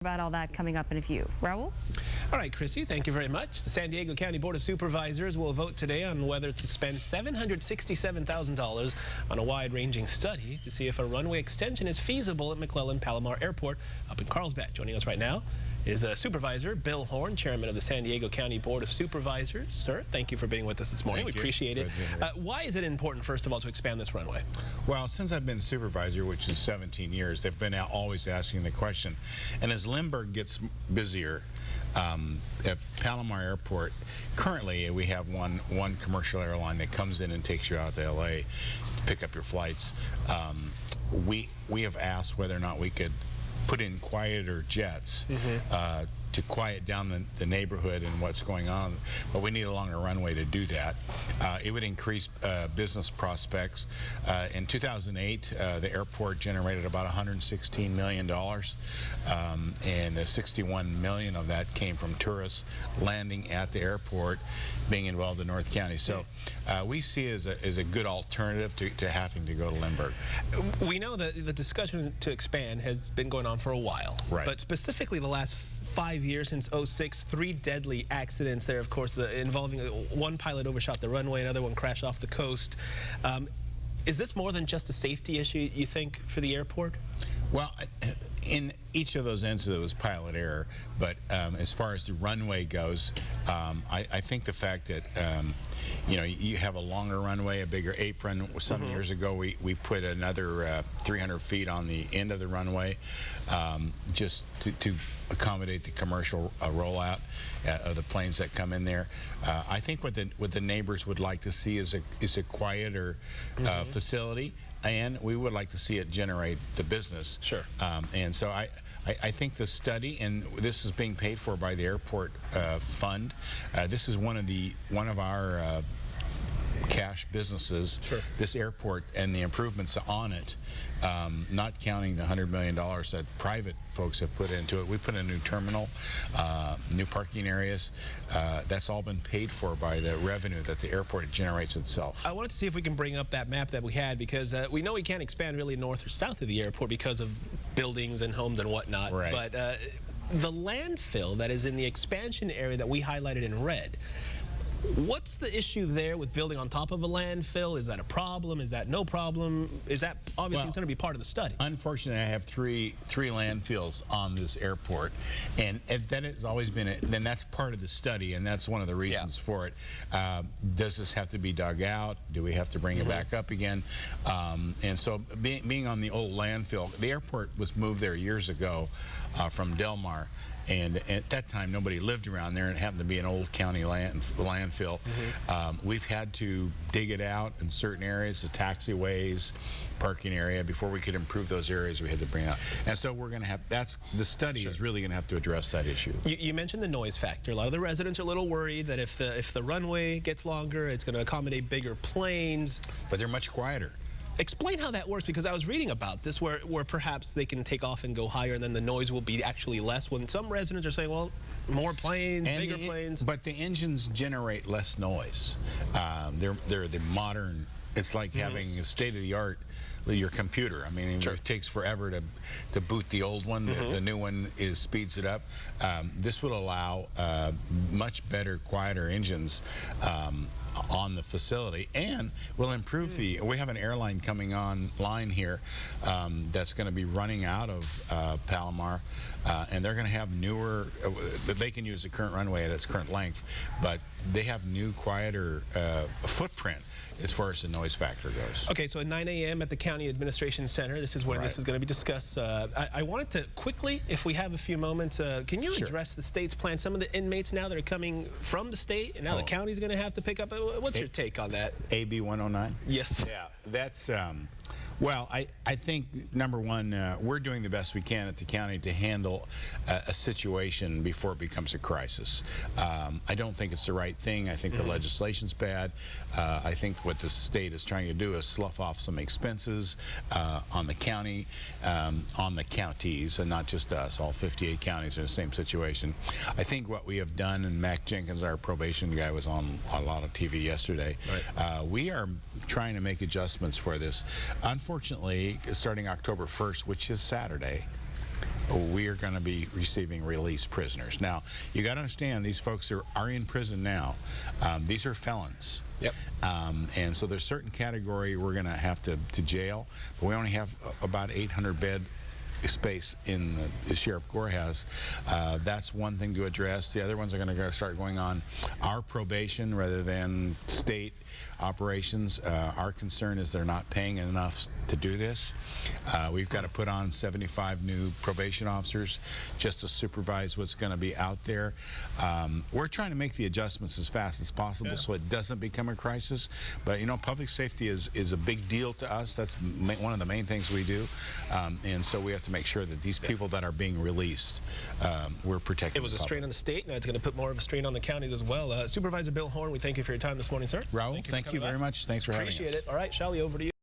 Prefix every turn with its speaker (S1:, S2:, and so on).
S1: about all that coming up in a few. Raul?
S2: All right, Chrissy, thank you very much. The San Diego County Board of Supervisors will vote today on whether to spend $767,000 on a wide-ranging study to see if a runway extension is feasible at McClellan-Palomar Airport up in Carlsbad. Joining us right now is Supervisor Bill Horn, Chairman of the San Diego County Board of Supervisors. Sir, thank you for being with us this morning. We appreciate it. Why is it important, first of all, to expand this runway?
S3: Well, since I've been supervisor, which is 17 years, they've been always asking the question. And as Lindbergh gets busier, at Palomar Airport, currently we have one commercial airline that comes in and takes you out to LA to pick up your flights. We have asked whether or not we could put in quieter jets to quiet down the neighborhood and what's going on, but we need a longer runway to do that. It would increase business prospects. In 2008, the airport generated about $116 million, and 61 million of that came from tourists landing at the airport, being involved in North County. So we see it as a good alternative to having to go to Lindbergh.
S2: We know that the discussion to expand has been going on for a while,
S3: right? But
S2: specifically the last 5 years, since '06, 3 deadly accidents there, of course, involving one pilot overshot the runway, another one crashed off the coast. Is this more than just a safety issue, you think, for the airport?
S3: Well, in each of those incidents, it was pilot error, but as far as the runway goes, I think the fact that you know, you have a longer runway, a bigger apron. Some years ago, we put another 300 feet on the end of the runway, just to accommodate the commercial rollout of the planes that come in there. I think what the neighbors would like to see is a quieter facility, and we would like to see it generate the business.
S2: Sure.
S3: And so I think the study, and this is being paid for by the airport fund. This is one of our cash businesses. Sure. This airport and the improvements on it, not counting the $100 million that private folks have put into it. We put in a new terminal, new parking areas. That's all been paid for by the revenue that the airport generates itself.
S2: I wanted to see if we can bring up that map that we had, because we know we can't expand really north or south of the airport because of buildings and homes and whatnot.
S3: Right.
S2: But the landfill that is in the expansion area that we highlighted in red, what's the issue there with building on top of a landfill? Is that a problem? Is that no problem? Is that obviously it's going to be part of the study? Unfortunately,
S3: I have three landfills on this airport, and that has always been then that's part of the study, and that's one of the reasons for it. Does this have to be dug out? Do we have to bring it back up again? And so being on the old landfill, the airport was moved there years ago from Del Mar. And at that time, nobody lived around there, and it happened to be an old county landfill. We've had to dig it out in certain areas, the taxiways, parking area. Before we could improve those areas, we had to bring it out. And so we're going to have, the study is really going to have to address that issue.
S2: You mentioned the noise factor. A lot of the residents are a little worried that if the runway gets longer, it's going to accommodate bigger planes.
S3: But they're much quieter.
S2: Explain how that works, because I was reading about this where perhaps they can take off and go higher and then the noise will be actually less, when some residents are saying, well, more planes, bigger planes.
S3: But the engines generate less noise. They're the modern, it's like having a state-of-the-art your computer. I mean, it takes forever to boot the old one. The new one speeds it up. This would allow much better, quieter engines on the facility, and will improve we have an airline coming online here that's going to be running out of Palomar, and they're going to have newer, they can use the current runway at its current length, but they have new, quieter footprint as far as the noise factor goes.
S2: Okay, so at 9 a.m. at the County Administration Center, this is when this is going to be discussed. I wanted to quickly, if we have a few moments, can you address the state's plan? Some of the inmates now that are coming from the state, and now the county's going to have to pick up. What's your take on that?
S3: AB 109?
S2: Yes.
S3: Yeah, that's, well, I think, number one, we're doing the best we can at the county to handle a situation before it becomes a crisis. I don't think it's the right thing. I think the legislation's bad. I think what the state is trying to do is slough off some expenses on the county, on the counties, and not just us. All 58 counties are in the same situation. I think what we have done, and Mac Jenkins, our probation guy, was on a lot of TV yesterday, we are trying to make adjustments for this. Unfortunately, starting October 1st, which is Saturday, we are going to be receiving released prisoners. Now, you got to understand, these folks are in prison now. These are felons.
S2: Yep.
S3: And so there's certain category we're going to have to jail, but we only have about 800 bed space in the Sheriff Gore has. That's one thing to address. The other ones are going to start going on our probation rather than state operations. Our concern is they're not paying enough to do this. We've got to put on 75 new probation officers just to supervise what's going to be out there. We're trying to make the adjustments as fast as possible so it doesn't become a crisis. But you know, public safety is a big deal to us. That's one of the main things we do. And so we have to make sure that these people that are being released, we're protecting.
S2: It was a strain on the state. Now it's going to put more of a strain on the counties as well. Supervisor Bill Horn, we thank you for your time this morning, sir.
S3: Raul, thank you very much. Thanks for having us.
S2: Appreciate it. All right, Shelley, over to you.